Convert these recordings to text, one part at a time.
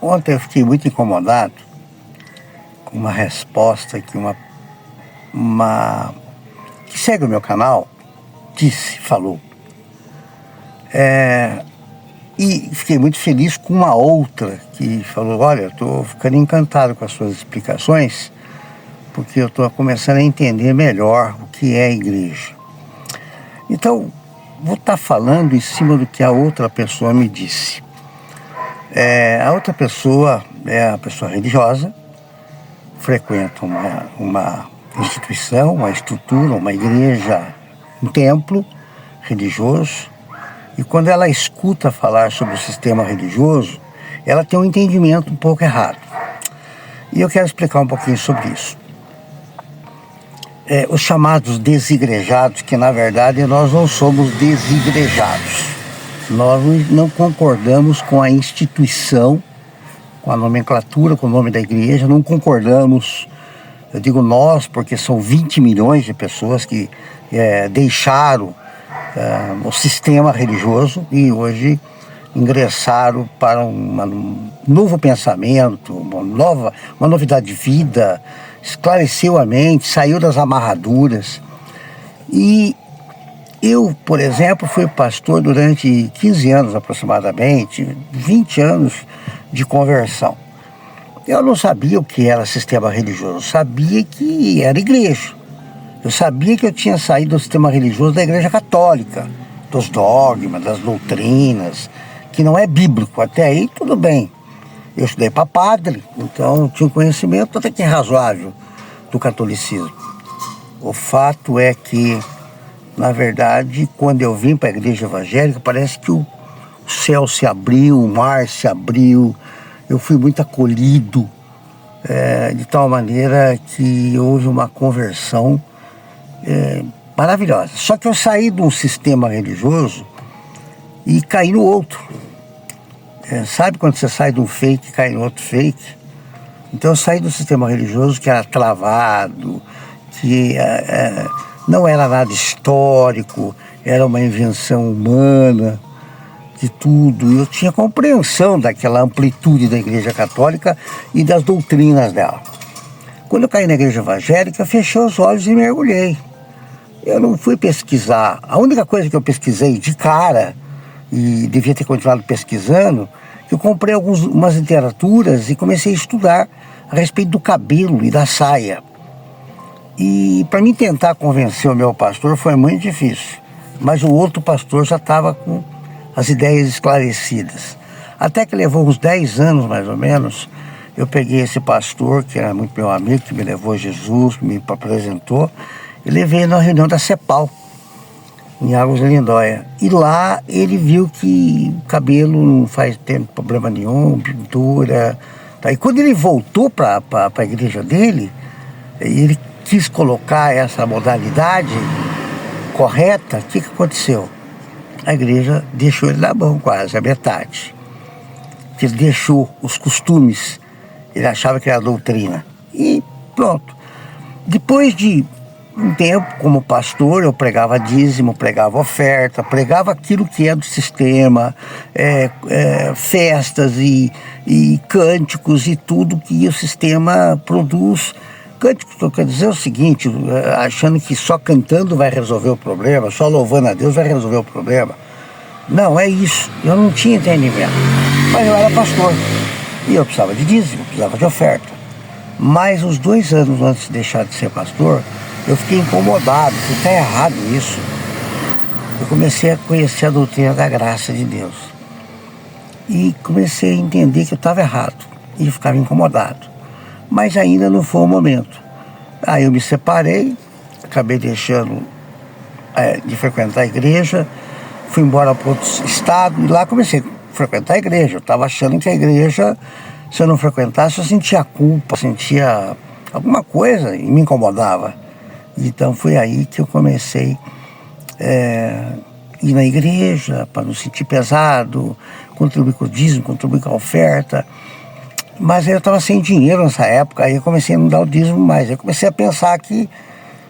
Ontem eu fiquei muito incomodado com uma resposta que uma que segue o meu canal falou. E fiquei muito feliz com uma outra que falou: olha, eu estou ficando encantado com as suas explicações, porque eu estou começando a entender melhor o que é a igreja. Então, vou estar falando em cima do que a outra pessoa me disse. A outra pessoa é a pessoa religiosa, frequenta uma instituição, uma estrutura, uma igreja, um templo religioso, e quando ela escuta falar sobre o sistema religioso, ela tem um entendimento um pouco errado. E eu quero explicar um pouquinho sobre isso. Os chamados desigrejados, que na verdade nós não somos desigrejados. Nós não concordamos com a instituição, com a nomenclatura, com o nome da igreja, não concordamos. Eu digo nós porque são 20 milhões de pessoas que deixaram o sistema religioso e hoje ingressaram para um novo pensamento, uma novidade de vida, esclareceu a mente, saiu das amarraduras. E eu, por exemplo, fui pastor durante 15 anos aproximadamente, 20 anos de conversão. Eu não sabia o que era sistema religioso, eu sabia que era igreja. Eu sabia que eu tinha saído do sistema religioso da Igreja Católica, dos dogmas, das doutrinas, que não é bíblico. Até aí tudo bem. Eu estudei para padre, então tinha um conhecimento até que razoável do catolicismo. O fato é que, na verdade, quando eu vim para a igreja evangélica, parece que o céu se abriu, o mar se abriu, eu fui muito acolhido, de tal maneira que houve uma conversão maravilhosa. Só que eu saí de um sistema religioso e caí no outro. Sabe quando você sai de um fake e cai no outro fake? Então eu saí do sistema religioso que era travado, que não era nada histórico, era uma invenção humana de tudo. Eu tinha compreensão daquela amplitude da Igreja Católica e das doutrinas dela. Quando eu caí na Igreja Evangélica, eu fechei os olhos e mergulhei. Eu não fui pesquisar. A única coisa que eu pesquisei de cara, e devia ter continuado pesquisando, eu comprei umas literaturas e comecei a estudar a respeito do cabelo e da saia. E para mim tentar convencer o meu pastor foi muito difícil. Mas o outro pastor já estava com as ideias esclarecidas. Até que levou uns 10 anos, mais ou menos, eu peguei esse pastor, que era muito meu amigo, que me levou a Jesus, que me apresentou, e levei na reunião da CEPAL, em Águas de Lindóia. E lá ele viu que o cabelo não faz problema nenhum, pintura. Tá? E quando ele voltou para a igreja dele, ele quis colocar essa modalidade correta. O que aconteceu? A igreja deixou ele na mão quase, a metade. Ele deixou os costumes, ele achava que era doutrina. E pronto. Depois de um tempo, como pastor, eu pregava dízimo, pregava oferta, pregava aquilo que é do sistema, festas e cânticos e tudo que o sistema produz. Cânticos, eu quero dizer o seguinte, achando que só cantando vai resolver o problema, só louvando a Deus vai resolver o problema. Não, é isso. Eu não tinha entendimento. Mas eu era pastor. E eu precisava de dízimo, precisava de oferta. Mas os 2 anos antes de deixar de ser pastor, eu fiquei incomodado, porque está errado isso. Eu comecei a conhecer a doutrina da graça de Deus. E comecei a entender que eu estava errado. E eu ficava incomodado. Mas ainda não foi o momento. Aí eu me separei, acabei deixando de frequentar a igreja, fui embora para outro estado e lá comecei a frequentar a igreja. Eu estava achando que a igreja, se eu não frequentasse, eu sentia culpa, sentia alguma coisa e me incomodava. Então foi aí que eu comecei a ir na igreja para não sentir pesado, contribuir com o dízimo, contribuir com a oferta. Mas eu estava sem dinheiro nessa época, aí eu comecei a não dar o dízimo mais. Aí eu comecei a pensar que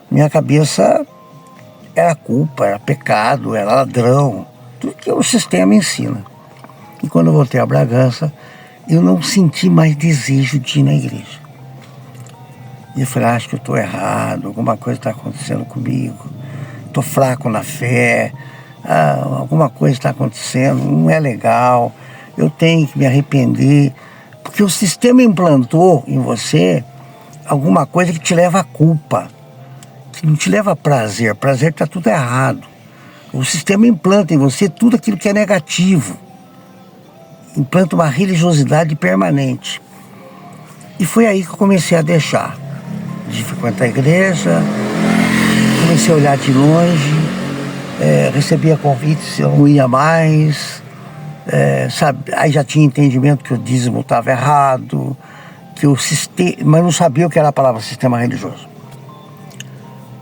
minha cabeça era culpa, era pecado, era ladrão, tudo que o sistema ensina. E quando eu voltei a Bragança, eu não senti mais desejo de ir na igreja. E eu falei, acho que eu estou errado, alguma coisa está acontecendo comigo, estou fraco na fé, alguma coisa está acontecendo, não é legal, eu tenho que me arrepender, porque o sistema implantou em você alguma coisa que te leva à culpa, que não te leva a prazer, prazer está tudo errado. O sistema implanta em você tudo aquilo que é negativo, implanta uma religiosidade permanente. E foi aí que eu comecei a deixar de frequentar a igreja, comecei a olhar de longe, recebia convites, eu não ia mais, sabe? Aí já tinha entendimento que o dízimo estava errado, que o sistema, mas não sabia o que era a palavra sistema religioso.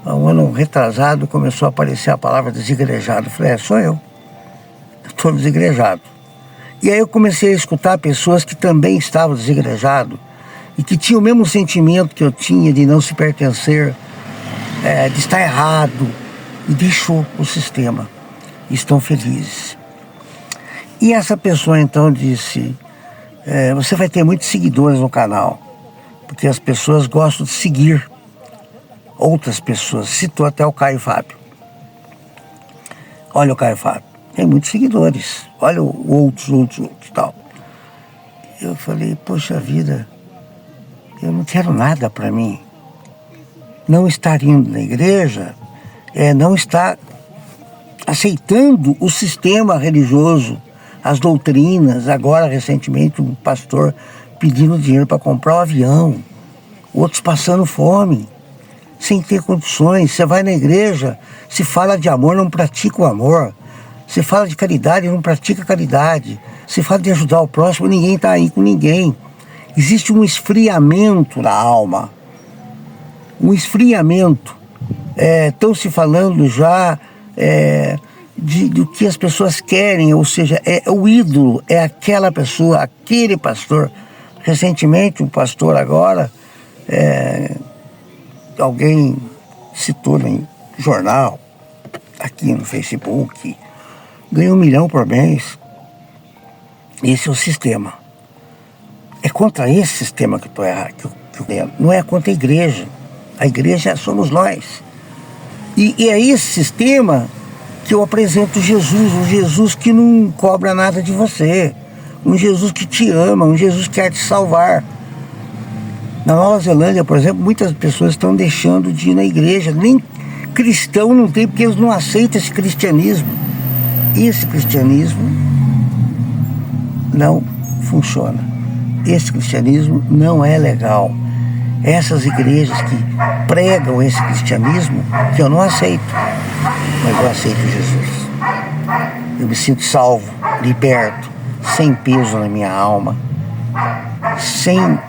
Um ano retrasado começou a aparecer a palavra desigrejado. Eu falei, sou eu estou desigrejado. E aí eu comecei a escutar pessoas que também estavam desigrejados e que tinham o mesmo sentimento que eu tinha de não se pertencer, de estar errado, e deixou o sistema. Estão felizes. E essa pessoa então disse, você vai ter muitos seguidores no canal, porque as pessoas gostam de seguir outras pessoas. Citou até o Caio Fábio. Olha o Caio Fábio, tem muitos seguidores, olha outros e tal. Eu falei, poxa vida, eu não quero nada para mim. Não estar indo na igreja não estar aceitando o sistema religioso, as doutrinas. Agora, recentemente, um pastor pedindo dinheiro para comprar um avião, outros passando fome, sem ter condições. Você vai na igreja, se fala de amor, não pratica o amor. Se fala de caridade, não pratica a caridade. Se fala de ajudar o próximo, ninguém está aí com ninguém. Existe um esfriamento na alma. Um esfriamento. Estão se falando já do que as pessoas querem, ou seja, o ídolo, é aquela pessoa, aquele pastor. Recentemente, um pastor agora, alguém citou em jornal, aqui no Facebook, ganha 1 milhão por mês. Esse é o sistema. É contra esse sistema que eu estou errado, não é contra a igreja. A igreja somos nós. E é esse sistema que eu apresento Jesus, um Jesus que não cobra nada de você, um Jesus que te ama, um Jesus que quer te salvar. Na Nova Zelândia, por exemplo, muitas pessoas estão deixando de ir na igreja, nem cristão não tem, porque eles não aceitam esse cristianismo. Esse cristianismo não funciona. Esse cristianismo não é legal. Essas igrejas que pregam esse cristianismo, que eu não aceito, mas eu aceito Jesus. Eu me sinto salvo, liberto, sem peso na minha alma, sem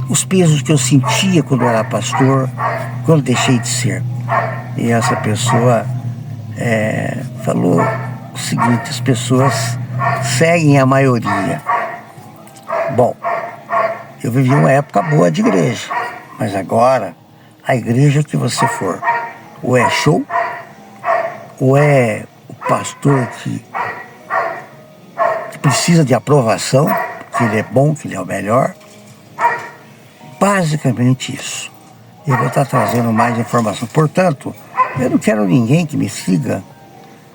os pesos que eu sentia quando eu era pastor, quando deixei de ser. E essa pessoa falou o seguinte: as pessoas seguem a maioria. Bom, eu vivi uma época boa de igreja, mas agora a igreja que você for, ou é show, ou é o pastor que precisa de aprovação, que ele é bom, que ele é o melhor. Basicamente isso. Eu vou estar trazendo mais informação. Portanto, eu não quero ninguém que me siga.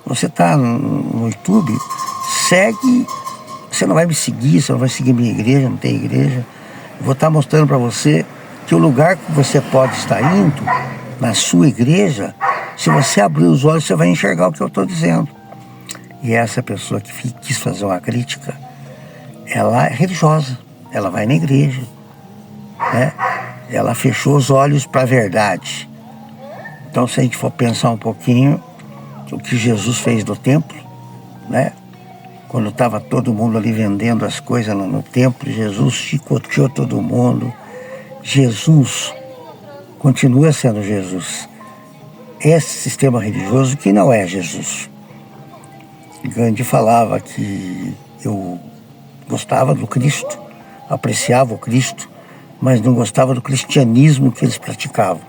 Você está no YouTube, segue. Você não vai me seguir, você não vai seguir minha igreja, não tem igreja. Eu vou estar mostrando para você que o lugar que você pode estar indo, na sua igreja, se você abrir os olhos, você vai enxergar o que eu estou dizendo. E essa pessoa que quis fazer uma crítica, ela é religiosa, ela vai na igreja, né? Ela fechou os olhos para a verdade. Então, se a gente for pensar um pouquinho o que Jesus fez no templo, né? Quando estava todo mundo ali vendendo as coisas no templo, Jesus chicoteou todo mundo. Jesus continua sendo Jesus. Esse sistema religioso que não é Jesus. Gandhi falava que eu gostava do Cristo, apreciava o Cristo, mas não gostava do cristianismo que eles praticavam,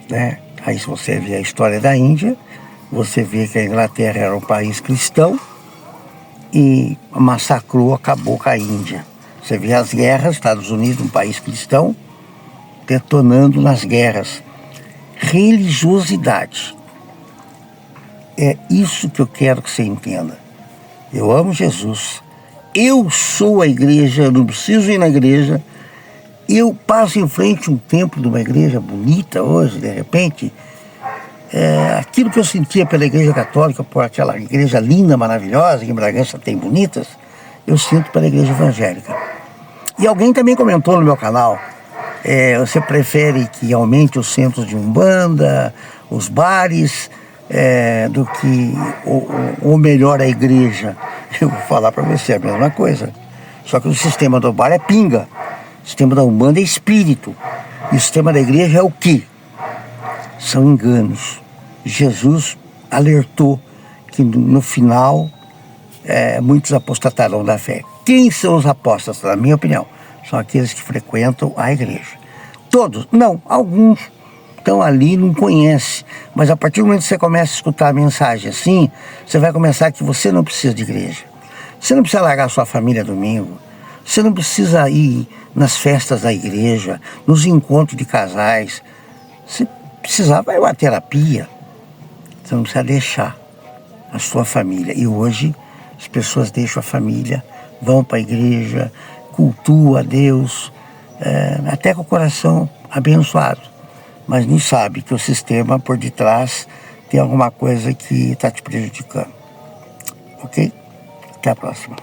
né? Aí, se você vê a história da Índia, você vê que a Inglaterra era um país cristão e massacrou, acabou com a Índia. Você vê as guerras, Estados Unidos, um país cristão, detonando nas guerras. Religiosidade. É isso que eu quero que você entenda. Eu amo Jesus. Eu sou a igreja, eu não preciso ir na igreja. Eu passo em frente a um templo de uma igreja bonita hoje, de repente. Aquilo que eu sentia pela igreja católica, por aquela igreja linda, maravilhosa, que em Bragança tem bonitas, eu sinto pela igreja evangélica. E alguém também comentou no meu canal, você prefere que aumente os centros de umbanda, os bares, do que, ou melhor, a igreja? Eu vou falar para você a mesma coisa. Só que o sistema do bar é pinga, o sistema da umbanda é espírito, e o sistema da igreja é o quê? São enganos. Jesus alertou que no final muitos apostatarão da fé. Quem são os apóstatas? Na minha opinião, são aqueles que frequentam a igreja. Todos? Não, alguns estão ali e não conhecem. Mas a partir do momento que você começa a escutar a mensagem assim, você vai começar que você não precisa de igreja. Você não precisa largar sua família domingo. Você não precisa ir nas festas da igreja, nos encontros de casais. Você precisar, vai uma terapia. Você não precisa deixar a sua família. E hoje as pessoas deixam a família, vão para a igreja, cultuam a Deus, até com o coração abençoado. Mas não sabe que o sistema por detrás tem alguma coisa que está te prejudicando. Ok? Até a próxima.